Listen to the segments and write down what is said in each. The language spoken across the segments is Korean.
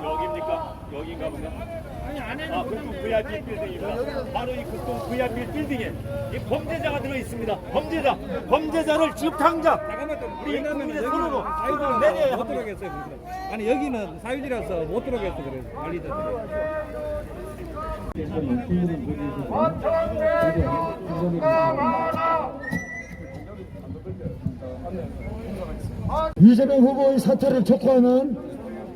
여기입니까? 여기인가 보네. 아, 그쪽 VIP 빌딩입니다. 바로 이 극동 VIP 빌딩에 이 범죄자가 들어 있습니다. 범죄자를 지금 당장 우리 국민의 손으로 그걸 내려야 못 합니다. 들어오겠어요. 아니 여기는 사유지라서 못 들어오겠어 그래서 관리자들이. 이재명 후보의 사퇴를 촉구하는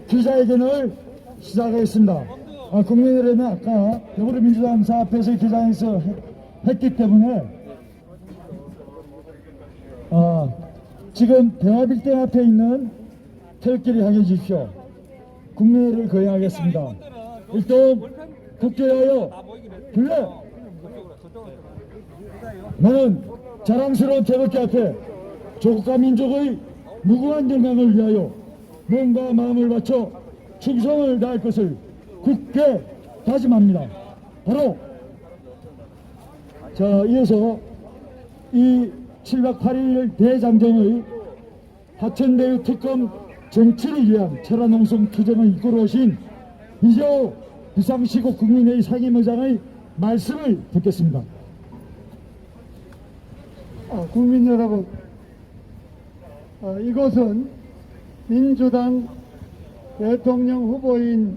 기자회견을 시작하겠습니다. 국민의힘은 아까 더불어민주당사 앞에서 기자회견에서 했기 때문에 지금 대화빌딩 앞에 있는 태극기를 향해 주십시오. 국민의를 거행하겠습니다. 일동 국회하여 불래 나는 자랑스러운 태극기 앞에 조국과 민족의 무궁한 영광을 위하여 몸과 마음을 바쳐 충성을 다할 것을 굳게 다짐합니다. 바로 이어서 이 7박 8일 대장정의 하천대유 특검 정치를 위한 철화농성 투쟁을 이끌어 오신 이재호 비상시국 국민회의 상임의장의 말씀을 듣겠습니다. 국민 여러분, 이곳은 민주당 대통령 후보인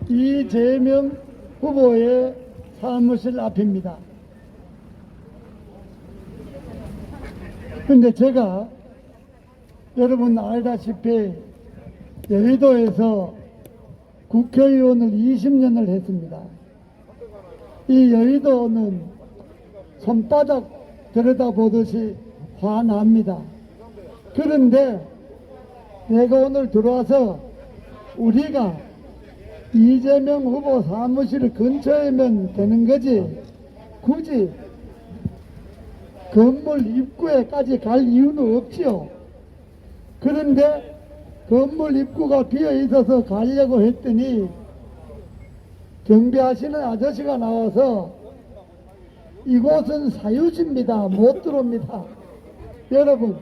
이재명 후보의 사무실 앞입니다. 근데 제가 여러분 알다시피 여의도에서 국회의원을 20년을 했습니다. 이 여의도는 손바닥 들여다보듯이 환합니다. 그런데 내가 오늘 들어와서 우리가 이재명 후보 사무실 근처에면 되는 거지 굳이 건물 입구에까지 갈 이유는 없지요. 그런데 건물 입구가 비어 있어서 가려고 했더니 경비하시는 아저씨가 나와서 이곳은 사유지입니다. 못 들어옵니다. 여러분,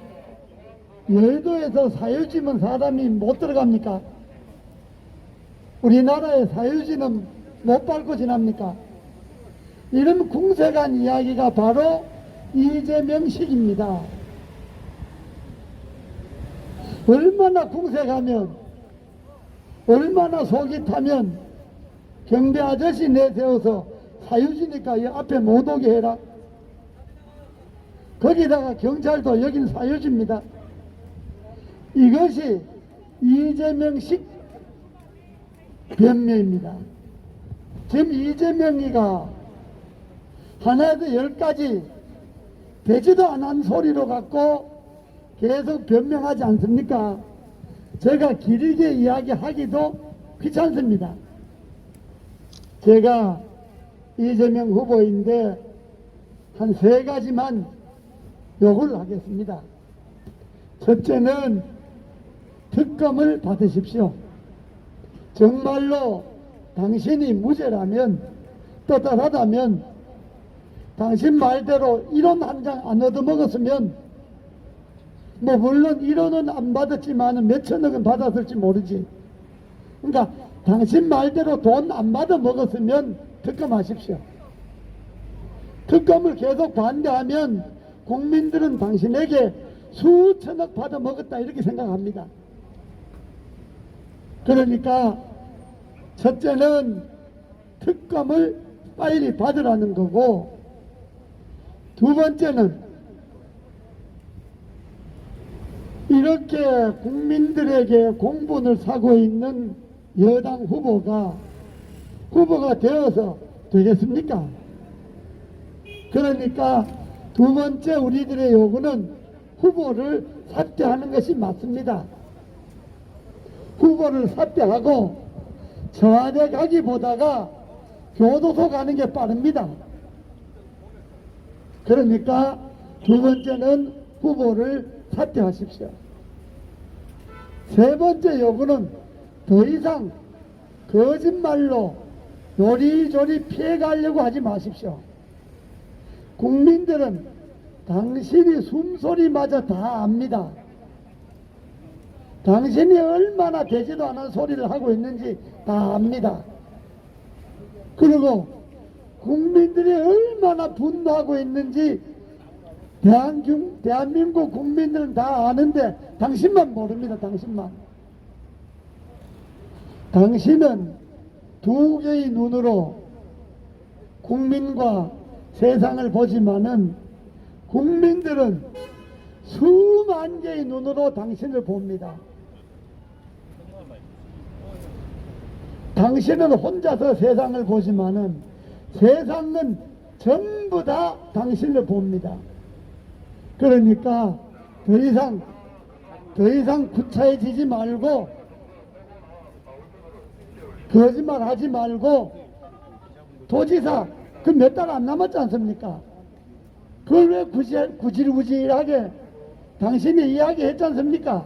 여의도에서 사유지면 사람이 못 들어갑니까? 우리나라의 사유지는 못 밟고 지납니까? 이런 궁색한 이야기가 바로 이재명식입니다. 얼마나 궁색하면, 얼마나 속이 타면 경비 아저씨 내세워서 사유지니까 이 앞에 못 오게 해라. 거기다가 경찰도 여긴 사유지입니다. 이것이 이재명식 변명입니다. 지금 이재명이가 하나에서 10가지 되지도 않은 소리로 갖고 계속 변명하지 않습니까? 제가 길게 이야기하기도 귀찮습니다. 제가 이재명 후보인데 한 3가지만 요구를 하겠습니다. 첫째는 특검을 받으십시오. 정말로 당신이 무죄라면, 떳떳하다면 당신 말대로 1원 한 장 안 얻어먹었으면 뭐 물론 1원은 안 받았지만 몇천억은 받았을지 모르지. 그러니까 당신 말대로 돈 안 받아 먹었으면 특검하십시오. 특검을 계속 반대하면 국민들은 당신에게 수천억 받아 먹었다 이렇게 생각합니다. 그러니까 첫째는 특검을 빨리 받으라는 거고, 두 번째는 이렇게 국민들에게 공분을 사고 있는 여당 후보가 되어서 되겠습니까? 그러니까 두 번째 우리들의 요구는 후보를 사퇴하는 것이 맞습니다. 후보를 사퇴하고 청와대 가기보다가 교도소 가는 게 빠릅니다. 그러니까 두 번째는 후보를 사퇴하십시오. 세 번째 요구는 더 이상 거짓말로 요리조리 피해가려고 하지 마십시오. 국민들은 당신이 숨소리마저 다 압니다. 당신이 얼마나 되지도 않은 소리를 하고 있는지 다 압니다. 그리고 국민들이 얼마나 분노하고 있는지 대한민국 국민들은 다 아는데 당신만 모릅니다. 당신만. 당신은 두 개의 눈으로 국민과 세상을 보지만은 국민들은 수만 개의 눈으로 당신을 봅니다. 당신은 혼자서 세상을 보지만은 세상은 전부 다 당신을 봅니다. 그러니까 더 이상 구차해지지 말고 거짓말 하지 말고 도지사 그 몇 달 안 남았지 않습니까? 그걸 왜 구질구질하게 당신이 이야기했지 않습니까?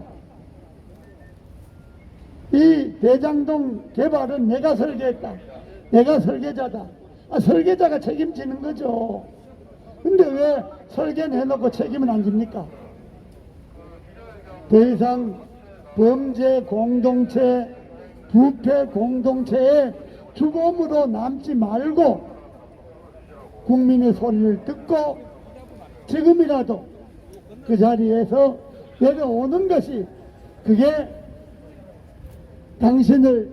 이 대장동 개발은 내가 설계했다. 내가 설계자다. 설계자가 책임지는 거죠. 근데 왜 설계는 해놓고 책임은 안 집니까? 더 이상 범죄 공동체, 부패 공동체의 주범으로 남지 말고 국민의 소리를 듣고 지금이라도 그 자리에서 내려오는 것이 그게 당신을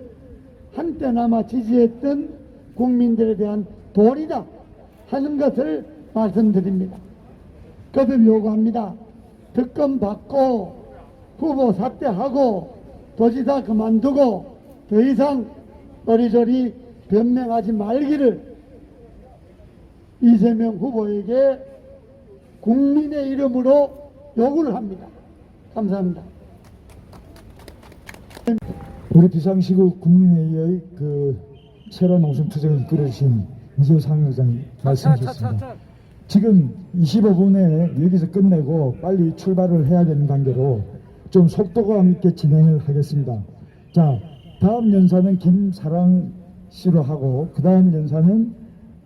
한때나마 지지했던 국민들에 대한 도리다 하는 것을 말씀드립니다. 거듭 요구합니다. 특검 받고 후보 사퇴하고 도지사 그만두고 더 이상 어리저리 변명하지 말기를 이재명 후보에게 국민의 이름으로 요구를 합니다. 감사합니다. 우리 비상시국 국민회의의 그 체라농성투쟁을 이끌어주신 이재호 상임의장 말씀 주셨습니다. 지금 25분에 여기서 끝내고 빨리 출발을 해야 되는 관계로 좀 속도감 있게 진행을 하겠습니다. 자, 다음 연사는 김사랑 씨로 하고 그 다음 연사는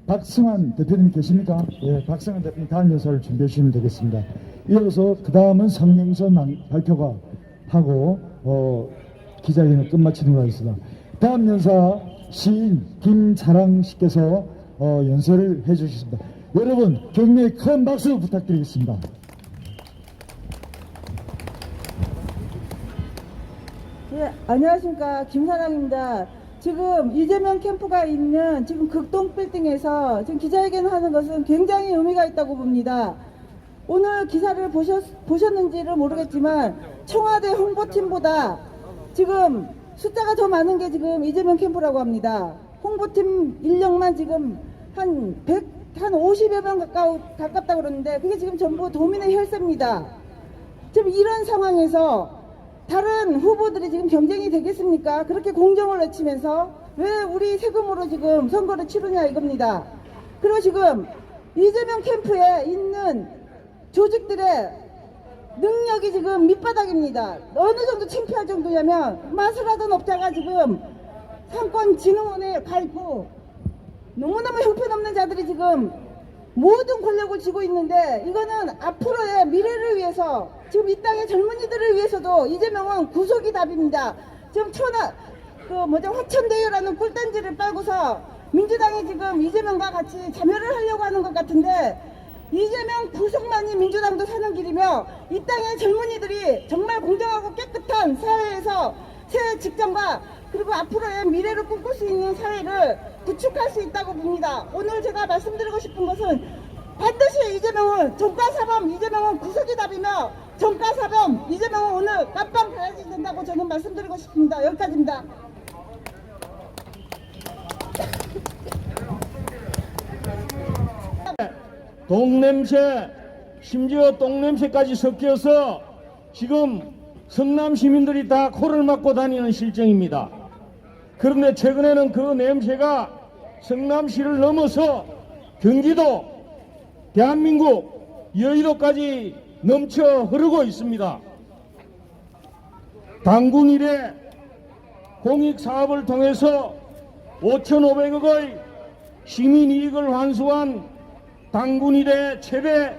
박승환 대표님 계십니까? 예, 박승환 대표님 다음 연사를 준비해 주시면 되겠습니다. 이어서 그 다음은 성명서 발표가 하고 기자회견을 끝마치는 걸로 하겠습니다. 다음 연사 시인 김사랑 씨께서 연설을 해 주셨습니다. 여러분 격려의 큰 박수 부탁드리겠습니다. 네, 안녕하십니까. 김사랑입니다. 지금 이재명 캠프가 있는 지금 극동 빌딩에서 지금 기자회견을 하는 것은 굉장히 의미가 있다고 봅니다. 오늘 기사를 보셨는지를 모르겠지만 청와대 홍보팀보다 지금 숫자가 더 많은 게 지금 이재명 캠프라고 합니다. 홍보팀 인력만 지금 한 50여 명 가깝다고 그러는데 그게 지금 전부 도민의 혈세입니다. 지금 이런 상황에서 다른 후보들이 지금 경쟁이 되겠습니까? 그렇게 공정을 외치면서 왜 우리 세금으로 지금 선거를 치르냐 이겁니다. 그리고 지금 이재명 캠프에 있는 조직들의 능력이 지금 밑바닥입니다. 어느 정도 창피할 정도냐면 마술하던 업자가 지금 상권진흥원에 가 있고 너무너무 형편없는 자들이 지금 모든 권력을 쥐고 있는데 이거는 앞으로의 미래를 위해서 지금 이 땅의 젊은이들을 위해서도 이재명은 구속이 답입니다. 지금 화천대유라는 꿀단지를 빨고서 민주당이 지금 이재명과 같이 자멸을 하려고 하는 것 같은데 이재명 구속만이 민주당도 사는 길이며 이 땅의 젊은이들이 정말 공정하고 깨끗한 사회에서 새 직장과 그리고 앞으로의 미래를 꿈꿀 수 있는 사회를 구축할 수 있다고 봅니다. 오늘 제가 말씀드리고 싶은 것은 반드시 이재명은 정가사범 이재명은 구속이 답이며 정가사범 이재명은 오늘 깜빵 가야지 된다고 저는 말씀드리고 싶습니다. 여기까지입니다. 동냄새 심지어 똥냄새까지 섞여서 지금 성남 시민들이 다 코를 막고 다니는 실정입니다. 그런데 최근에는 그 냄새가 성남시를 넘어서 경기도, 대한민국, 여의도까지 넘쳐 흐르고 있습니다. 당군 이래 공익사업을 통해서 5,500억의 시민이익을 환수한 당군 이래 최대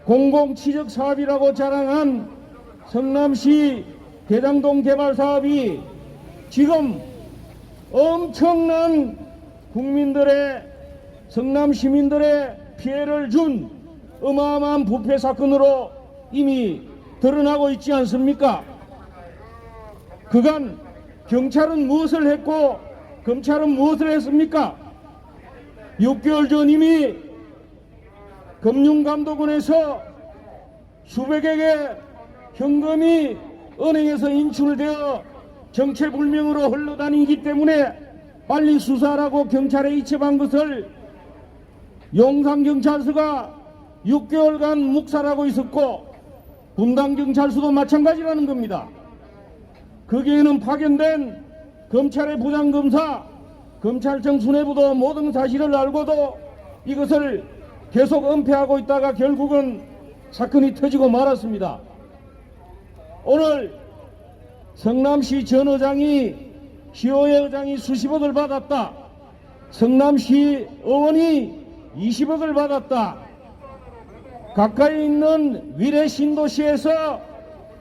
공공취적 사업이라고 자랑한 성남시 대장동 개발 사업이 지금 엄청난 국민들의, 성남 시민들의 피해를 준 어마어마한 부패 사건으로 이미 드러나고 있지 않습니까? 그간 경찰은 무엇을 했고 검찰은 무엇을 했습니까? 6개월 전 이미 금융감독원에서 수백억의 현금이 은행에서 인출되어 정체불명으로 흘러다니기 때문에 빨리 수사하라고 경찰에 이첩한 것을 용산경찰서가 6개월간 묵살하고 있었고 분당경찰서도 마찬가지라는 겁니다. 거기에는 파견된 검찰의 부장검사, 검찰청 수뇌부도 모든 사실을 알고도 이것을 계속 은폐하고 있다가 결국은 사건이 터지고 말았습니다. 오늘 성남시 전 의장이, 시의회 의장이 수십억을 받았다. 성남시 의원이 20억을 받았다. 가까이 있는 위례 신도시에서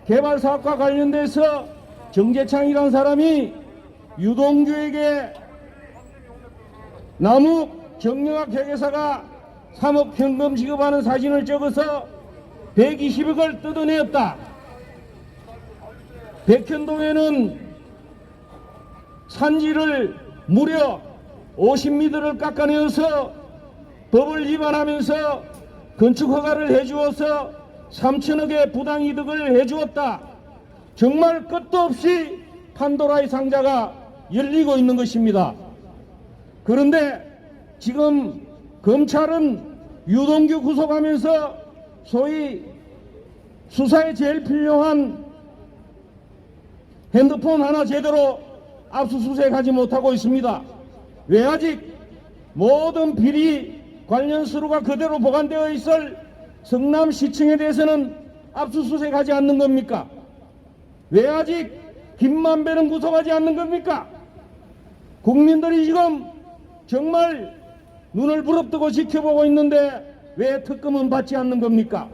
개발사업과 관련돼서 정재창이라는 사람이 유동규에게 남욱 정영학 회계사가 3억 현금 지급하는 사진을 적어서 120억을 뜯어내었다. 백현동에는 산지를 무려 50m를 깎아내어서 법을 위반하면서 건축 허가를 해주어서 3천억의 부당이득을 해주었다. 정말 끝도 없이 판도라의 상자가 열리고 있는 것입니다. 그런데 지금 검찰은 유동규 구속하면서 소위 수사에 제일 필요한 핸드폰 하나 제대로 압수수색하지 못하고 있습니다. 왜 아직 모든 비리 관련 서류가 그대로 보관되어 있을 성남시청에 대해서는 압수수색하지 않는 겁니까? 왜 아직 김만배는 구속하지 않는 겁니까? 국민들이 지금 정말 눈을 부릅뜨고 지켜보고 있는데 왜 특검은 받지 않는 겁니까?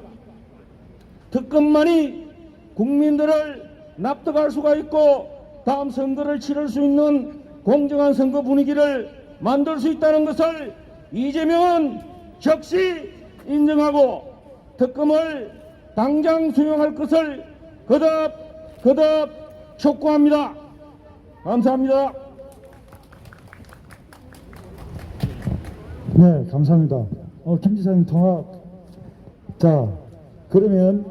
특검만이 국민들을 납득할 수가 있고 다음 선거를 치를 수 있는 공정한 선거 분위기를 만들 수 있다는 것을 이재명은 적시 인정하고 특검을 당장 수용할 것을 거듭 촉구합니다. 감사합니다. 네, 감사합니다. 김 지사님 통화. 자, 그러면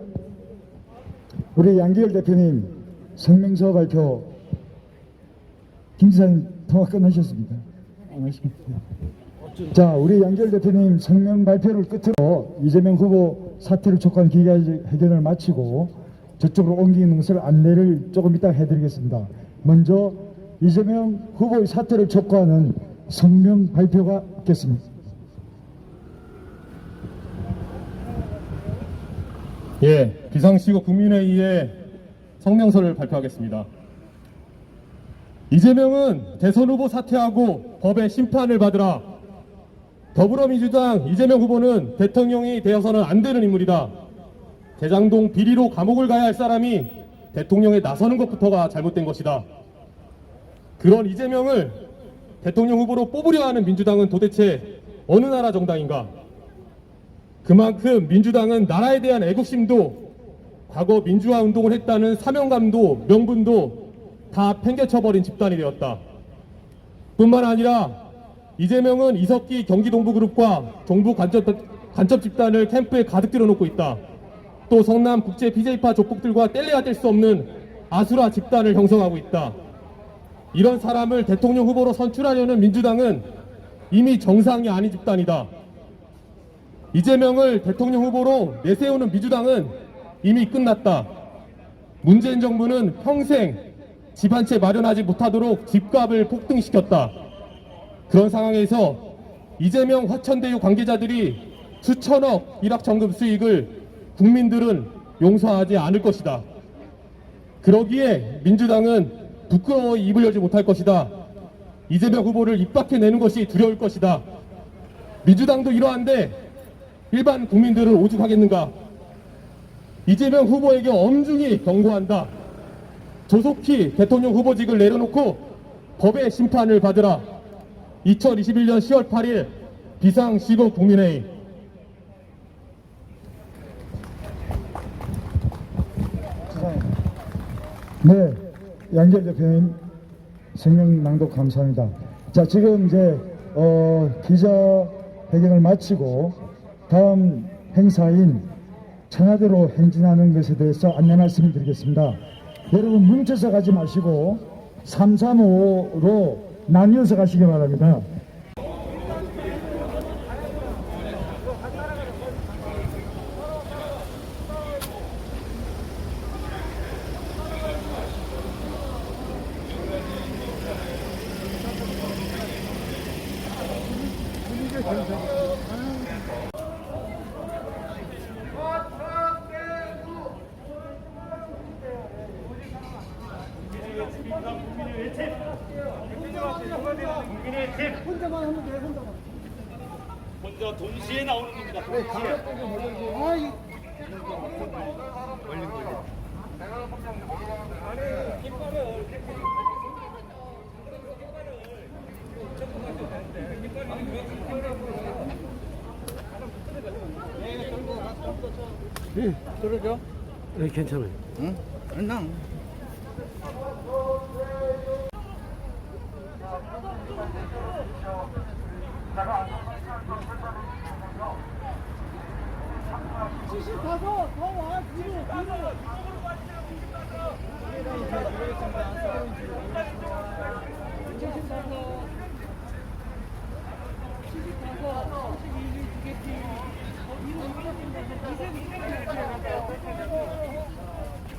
우리 양기열 대표님 성명서 발표. 김 지사님 통화 끝나셨습니까? 안 하십니까? 자, 우리 양기열 대표님 성명 발표를 끝으로 이재명 후보 사퇴를 촉구한 기자회견을 마치고 저쪽으로 옮기는 것을 안내를 조금 이따 해드리겠습니다. 먼저 이재명 후보의 사퇴를 촉구하는 성명 발표가 있겠습니다. 예, 비상시국 국민회의에 성명서를 발표하겠습니다. 이재명은 대선 후보 사퇴하고 법의 심판을 받으라. 더불어민주당 이재명 후보는 대통령이 되어서는 안 되는 인물이다. 대장동 비리로 감옥을 가야 할 사람이 대통령에 나서는 것부터가 잘못된 것이다. 그런 이재명을 대통령 후보로 뽑으려 하는 민주당은 도대체 어느 나라 정당인가? 그만큼 민주당은 나라에 대한 애국심도 과거 민주화 운동을 했다는 사명감도 명분도 다 팽개쳐버린 집단이 되었다. 뿐만 아니라 이재명은 이석기 경기동부그룹과 정부 간첩 집단을 캠프에 가득 들여놓고 있다. 또 성남 국제 BJ파 조폭들과 뗄래야 뗄 수 없는 아수라 집단을 형성하고 있다. 이런 사람을 대통령 후보로 선출하려는 민주당은 이미 정상이 아닌 집단이다. 이재명을 대통령 후보로 내세우는 민주당은 이미 끝났다. 문재인 정부는 평생 집 한 채 마련하지 못하도록 집값을 폭등시켰다. 그런 상황에서 이재명 화천대유 관계자들이 수천억 일확천금 수익을 국민들은 용서하지 않을 것이다. 그러기에 민주당은 부끄러워 입을 열지 못할 것이다. 이재명 후보를 입 밖에 내는 것이 두려울 것이다. 민주당도 이러한데 일반 국민들은 오죽하겠는가? 이재명 후보에게 엄중히 경고한다. 조속히 대통령 후보직을 내려놓고 법의 심판을 받으라. 2021년 10월 8일 비상시국 국민회의. 네, 양결 대표님 성명 낭독 감사합니다. 자, 지금 이제 기자회견을 마치고 다음 행사인 청와대로 행진하는 것에 대해서 안내 말씀을 드리겠습니다. 여러분 뭉쳐서 가지 마시고 335로 나뉘어서 가시기 바랍니다. 국민의 팀 혼자 동시에 나오는 겁니다. 동시에. 들어줘. 네, 괜찮아요. 응? 응.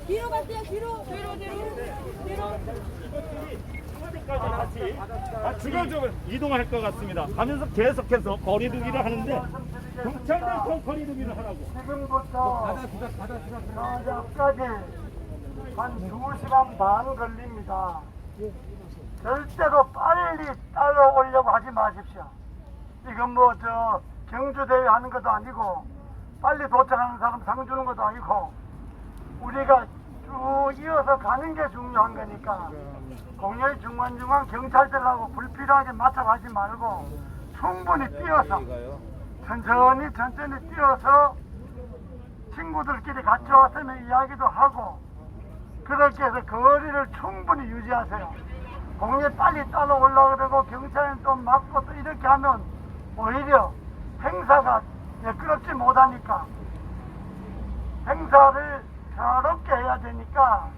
뒤로 갈게요. 뒤로. 같이 좀 이동할 것 같습니다. 하면서 계속해서 거리두기를 하는데 경찰들 거리두기를 하라고. 지금부터 저녁까지 한 2시간 반 걸립니다. 절대로 빨리 따라오려고 하지 마십시오. 이건 뭐 저 경주대회 하는 것도 아니고 빨리 도착하는 사람 상 주는 것도 아니고 우리가 쭉 이어서 가는 게 중요한 거니까 공연 중간중간 경찰들하고 불필요하게 맞춰가지 말고 충분히 뛰어서 천천히 뛰어서 친구들끼리 같이 왔으면 이야기도 하고 그렇게 해서 거리를 충분히 유지하세요. 공연 빨리 따라오려고 그러고 경찰은 또 막고 또 이렇게 하면 오히려 행사가 매끄럽지 못하니까 행사를 더럽게 해야 되니까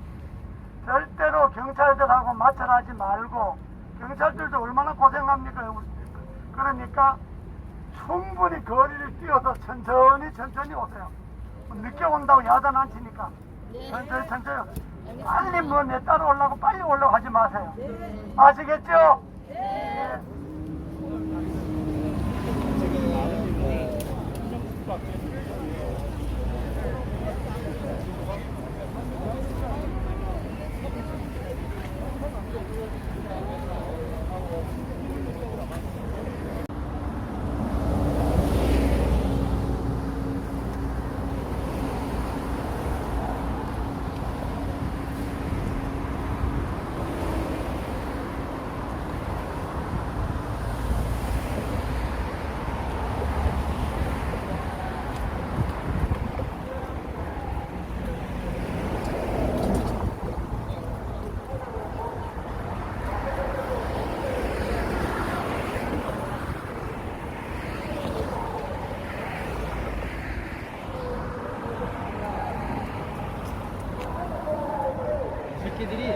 절대로 경찰들하고 마찰하지 말고 경찰들도 얼마나 고생합니까? 그러니까 충분히 거리를 뛰어서 천천히 오세요. 늦게 온다고 야단 안 치니까 천천히 빨리 뭐 내 따라오려고 빨리 오려고 하지 마세요. 아시겠죠? 네. 새끼들이